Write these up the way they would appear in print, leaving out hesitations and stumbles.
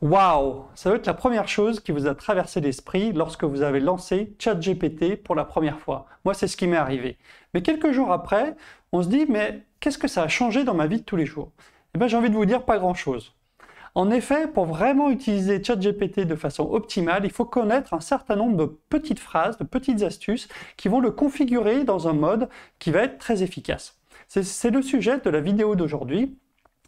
Waouh! Ça doit être la première chose qui vous a traversé l'esprit lorsque vous avez lancé ChatGPT pour la première fois. Moi, c'est ce qui m'est arrivé. Mais quelques jours après, on se dit, mais qu'est-ce que ça a changé dans ma vie de tous les jours? Eh bien, j'ai envie de vous dire pas grand-chose. En effet, pour vraiment utiliser ChatGPT de façon optimale, il faut connaître un certain nombre de petites phrases, de petites astuces qui vont le configurer dans un mode qui va être très efficace. C'est le sujet de la vidéo d'aujourd'hui.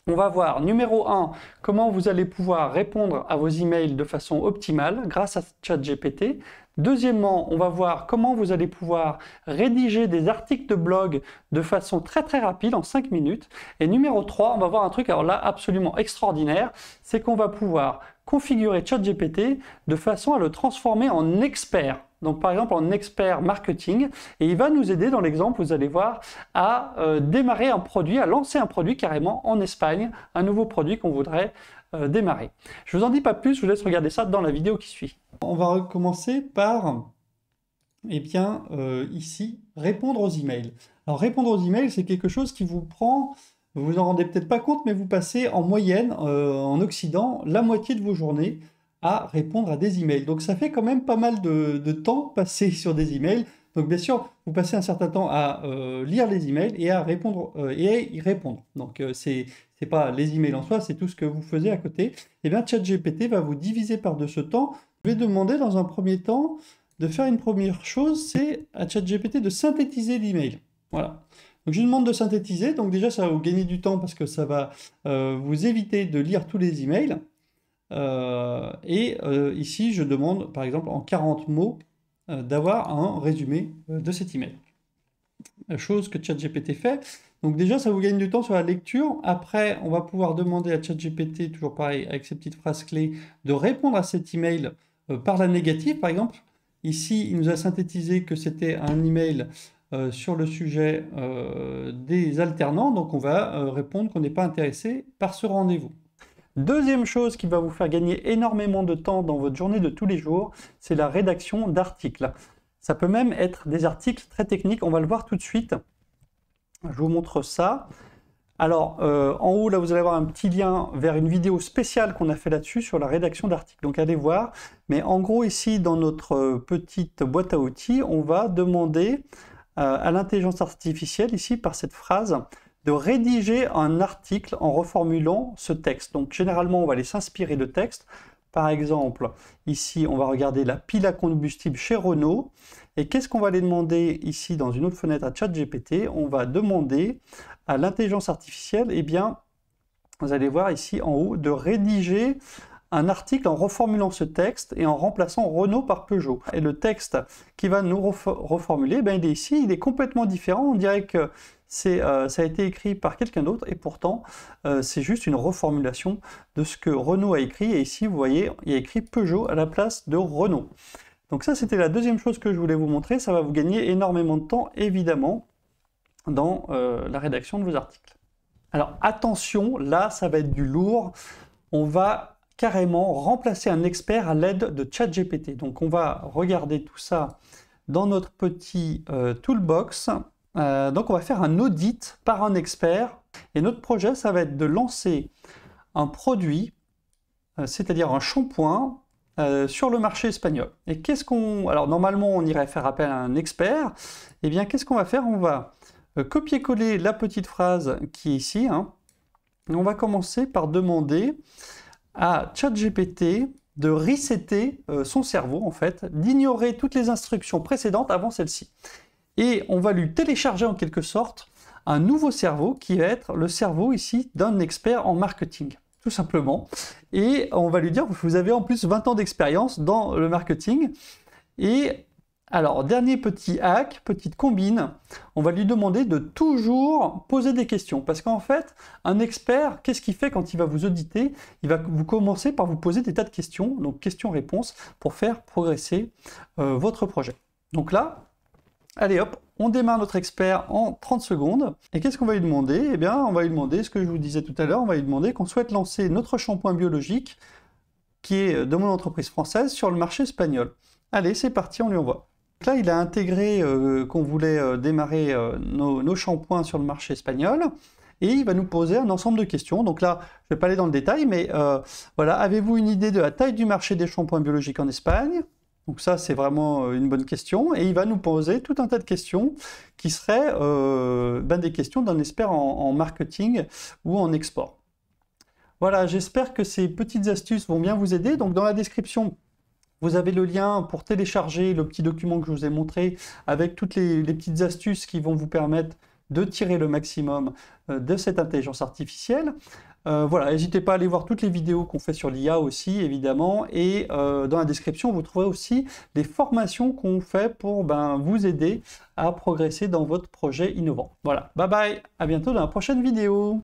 On va voir, numéro 1, comment vous allez pouvoir répondre à vos emails de façon optimale grâce à ChatGPT. Deuxièmement, on va voir comment vous allez pouvoir rédiger des articles de blog de façon très rapide, en 5 minutes. Et numéro 3, on va voir un truc alors là absolument extraordinaire, c'est qu'on va pouvoir configurer ChatGPT de façon à le transformer en expert. Donc par exemple en expert marketing, et il va nous aider dans l'exemple, vous allez voir, à démarrer un produit, à lancer un produit carrément en Espagne, un nouveau produit qu'on voudrait démarrer. Je vous en dis pas plus, je vous laisse regarder ça dans la vidéo qui suit. On va recommencer par, ici, répondre aux emails. Alors répondre aux emails, c'est quelque chose qui vous prend, vous vous en rendez peut-être pas compte, mais vous passez en moyenne, en Occident, la moitié de vos journées à répondre à des emails. Donc ça fait quand même pas mal de temps passé sur des emails. Donc bien sûr, vous passez un certain temps à lire les emails et à répondre et à y répondre. Donc c'est pas les emails en soi, c'est tout ce que vous faisiez à côté. Et bien ChatGPT va vous diviser par deux ce temps. Je vais demander dans un premier temps de faire une première chose, c'est à ChatGPT de synthétiser l'email. Voilà. Donc je lui demande de synthétiser, donc déjà ça va vous gagner du temps parce que ça va vous éviter de lire tous les emails. Ici, je demande, par exemple, en 40 mots, d'avoir un résumé de cet email. Chose que ChatGPT fait. Donc déjà, ça vous gagne du temps sur la lecture. Après, on va pouvoir demander à ChatGPT, toujours pareil, avec ces petites phrases clés, de répondre à cet email par la négative, par exemple. Ici, il nous a synthétisé que c'était un email sur le sujet des alternants. Donc on va répondre qu'on n'est pas intéressé par ce rendez-vous. Deuxième chose qui va vous faire gagner énormément de temps dans votre journée de tous les jours, c'est la rédaction d'articles. Ça peut même être des articles très techniques, on va le voir tout de suite. Je vous montre ça. Alors, en haut, là, vous allez avoir un petit lien vers une vidéo spéciale qu'on a fait là-dessus sur la rédaction d'articles. Donc, allez voir. Mais en gros, ici, dans notre petite boîte à outils, on va demander à l'intelligence artificielle, ici, par cette phrase, de rédiger un article en reformulant ce texte. Donc généralement, on va aller s'inspirer de texte. Par exemple, ici, on va regarder la pile à combustible chez Renault. Et qu'est-ce qu'on va aller demander ici dans une autre fenêtre à ChatGPT? On va demander à l'intelligence artificielle, eh bien, vous allez voir ici en haut, de rédiger un article en reformulant ce texte et en remplaçant Renault par Peugeot. Et le texte qui va nous reformuler, ben, il est ici, il est complètement différent. On dirait que ça a été écrit par quelqu'un d'autre et pourtant c'est juste une reformulation de ce que Renault a écrit. Et ici, vous voyez, il y a écrit Peugeot à la place de Renault. Donc ça, c'était la deuxième chose que je voulais vous montrer. Ça va vous gagner énormément de temps, évidemment, dans la rédaction de vos articles. Alors attention, là, ça va être du lourd. On va carrément remplacer un expert à l'aide de ChatGPT. Donc on va regarder tout ça dans notre petit toolbox. Donc on va faire un audit par un expert. Et notre projet, ça va être de lancer un produit, c'est-à-dire un shampoing, sur le marché espagnol. Et qu'est-ce qu'on... Alors normalement, on irait faire appel à un expert. Eh bien, qu'est-ce qu'on va faire? On va copier-coller la petite phrase qui est ici. Et on va commencer par demander à ChatGPT de resetter son cerveau, en fait, d'ignorer toutes les instructions précédentes avant celle-ci. Et on va lui télécharger en quelque sorte un nouveau cerveau qui va être le cerveau ici d'un expert en marketing, tout simplement. Et on va lui dire, vous avez en plus 20 ans d'expérience dans le marketing. Et alors, dernier petit hack, petite combine, on va lui demander de toujours poser des questions. Parce qu'en fait, un expert, qu'est-ce qu'il fait quand il va vous auditer? Il va vous commencer par vous poser des tas de questions, donc questions-réponses, pour faire progresser votre projet. Donc là, allez hop, on démarre notre expert en 30 secondes. Et qu'est-ce qu'on va lui demander? Eh bien, on va lui demander ce que je vous disais tout à l'heure, on va lui demander qu'on souhaite lancer notre shampoing biologique, qui est de mon entreprise française, sur le marché espagnol. Allez, c'est parti, on lui envoie. Là, il a intégré qu'on voulait démarrer nos shampoings sur le marché espagnol. et il va nous poser un ensemble de questions. Donc là, je ne vais pas aller dans le détail, mais voilà, avez-vous une idée de la taille du marché des shampoings biologiques en Espagne? Donc ça, c'est vraiment une bonne question. Et il va nous poser tout un tas de questions qui seraient des questions d'un expert en marketing ou en export. Voilà, j'espère que ces petites astuces vont bien vous aider. Donc dans la description, vous avez le lien pour télécharger le petit document que je vous ai montré avec toutes les petites astuces qui vont vous permettre de tirer le maximum de cette intelligence artificielle. Voilà, n'hésitez pas à aller voir toutes les vidéos qu'on fait sur l'IA aussi, évidemment, et dans la description, vous trouverez aussi des formations qu'on fait pour vous aider à progresser dans votre projet innovant. Voilà, bye bye, à bientôt dans la prochaine vidéo.